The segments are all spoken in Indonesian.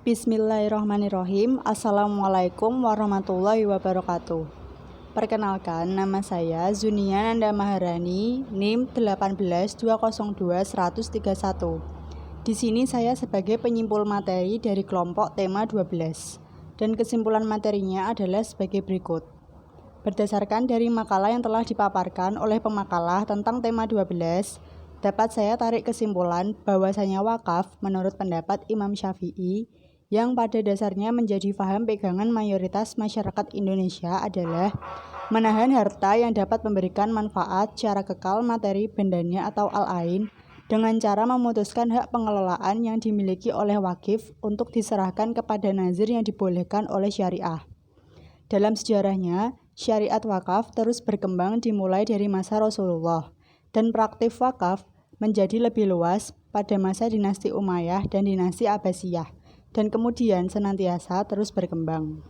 Bismillahirrahmanirrahim. Assalamualaikum warahmatullahi wabarakatuh. Perkenalkan, nama saya Zunia Nanda Maharani, NIM 18202-131. Di sini saya sebagai penyimpul materi dari kelompok tema 12. Dan kesimpulan materinya adalah sebagai berikut. Berdasarkan dari makalah yang telah dipaparkan oleh pemakalah tentang tema 12, dapat saya tarik kesimpulan bahwasanya wakaf menurut pendapat Imam Syafi'i yang pada dasarnya menjadi paham pegangan mayoritas masyarakat Indonesia adalah menahan harta yang dapat memberikan manfaat secara kekal materi bendanya atau al-ain dengan cara memutuskan hak pengelolaan yang dimiliki oleh wakif untuk diserahkan kepada nazir yang dibolehkan oleh syariah. Dalam sejarahnya, syariat wakaf terus berkembang dimulai dari masa Rasulullah dan praktik wakaf menjadi lebih luas pada masa dinasti Umayyah dan dinasti Abbasiyah, dan kemudian senantiasa terus berkembang.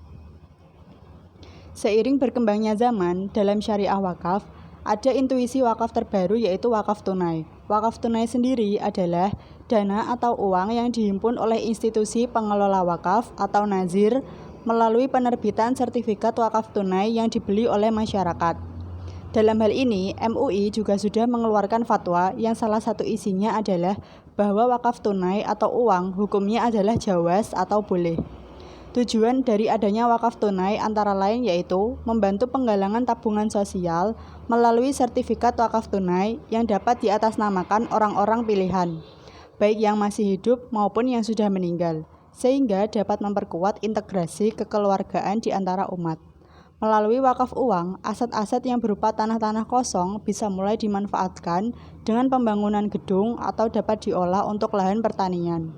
Seiring berkembangnya zaman, dalam syariah wakaf, ada intuisi wakaf terbaru yaitu wakaf tunai. Wakaf tunai sendiri adalah dana atau uang yang dihimpun oleh institusi pengelola wakaf atau nazir melalui penerbitan sertifikat wakaf tunai yang dibeli oleh masyarakat. Dalam hal ini, MUI juga sudah mengeluarkan fatwa yang salah satu isinya adalah bahwa wakaf tunai atau uang hukumnya adalah jawaz atau boleh. Tujuan dari adanya wakaf tunai antara lain yaitu membantu penggalangan tabungan sosial melalui sertifikat wakaf tunai yang dapat diatasnamakan orang-orang pilihan, baik yang masih hidup maupun yang sudah meninggal, sehingga dapat memperkuat integrasi kekeluargaan di antara umat. Melalui wakaf uang, aset-aset yang berupa tanah-tanah kosong bisa mulai dimanfaatkan dengan pembangunan gedung atau dapat diolah untuk lahan pertanian.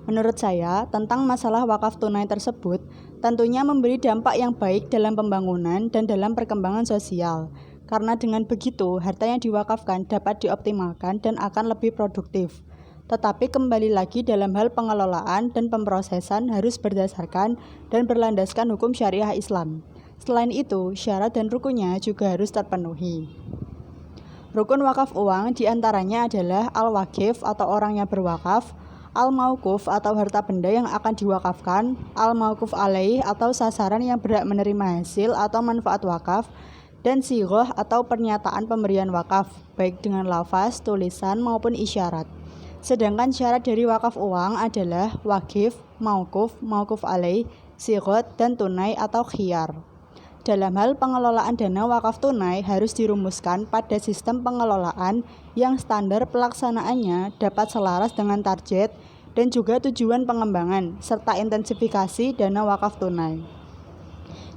Menurut saya, tentang masalah wakaf tunai tersebut, tentunya memberi dampak yang baik dalam pembangunan dan dalam perkembangan sosial. Karena dengan begitu, harta yang diwakafkan dapat dioptimalkan dan akan lebih produktif. Tetapi kembali lagi dalam hal pengelolaan dan pemrosesan harus berdasarkan dan berlandaskan hukum syariah Islam. Selain itu, syarat dan rukunnya juga harus terpenuhi. Rukun wakaf uang diantaranya adalah al-wakif atau orang yang berwakaf, al-mauquf atau harta benda yang akan diwakafkan, al-mauquf alaih atau sasaran yang berhak menerima hasil atau manfaat wakaf, dan sighoh atau pernyataan pemberian wakaf, baik dengan lafaz, tulisan maupun isyarat. Sedangkan syarat dari wakaf uang adalah wakif, mauquf alaih, sighoh, dan tunai atau khiyar. Dalam hal pengelolaan dana wakaf tunai harus dirumuskan pada sistem pengelolaan yang standar pelaksanaannya dapat selaras dengan target dan juga tujuan pengembangan serta intensifikasi dana wakaf tunai.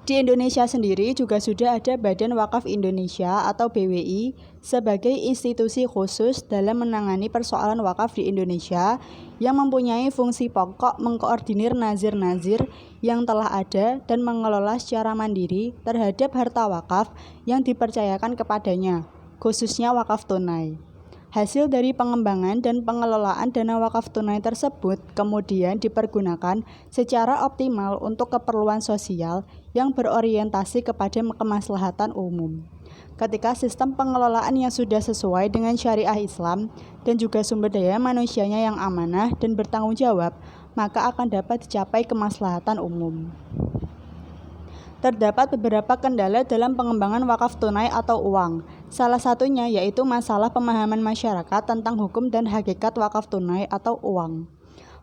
Di Indonesia sendiri juga sudah ada Badan Wakaf Indonesia atau BWI sebagai institusi khusus dalam menangani persoalan wakaf di Indonesia yang mempunyai fungsi pokok mengkoordinir nazir-nazir yang telah ada dan mengelola secara mandiri terhadap harta wakaf yang dipercayakan kepadanya, khususnya wakaf tunai. Hasil dari pengembangan dan pengelolaan dana wakaf tunai tersebut kemudian dipergunakan secara optimal untuk keperluan sosial yang berorientasi kepada kemaslahatan umum. Ketika sistem pengelolaan yang sudah sesuai dengan syariah Islam dan juga sumber daya manusianya yang amanah dan bertanggung jawab, maka akan dapat dicapai kemaslahatan umum. Terdapat beberapa kendala dalam pengembangan wakaf tunai atau uang. Salah satunya yaitu masalah pemahaman masyarakat tentang hukum dan hakikat wakaf tunai atau uang.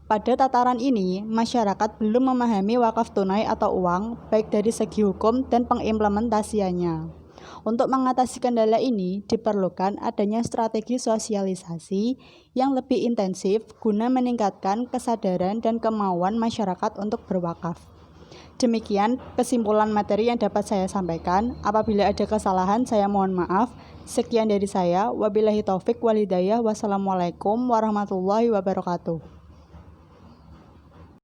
Pada tataran ini, masyarakat belum memahami wakaf tunai atau uang, baik dari segi hukum dan pengimplementasiannya. Untuk mengatasi kendala ini, diperlukan adanya strategi sosialisasi yang lebih intensif guna meningkatkan kesadaran dan kemauan masyarakat untuk berwakaf. Demikian kesimpulan materi yang dapat saya sampaikan. Apabila ada kesalahan, saya mohon maaf. Sekian dari saya. Wabillahi taufik wal hidayah. Wassalamualaikum warahmatullahi wabarakatuh.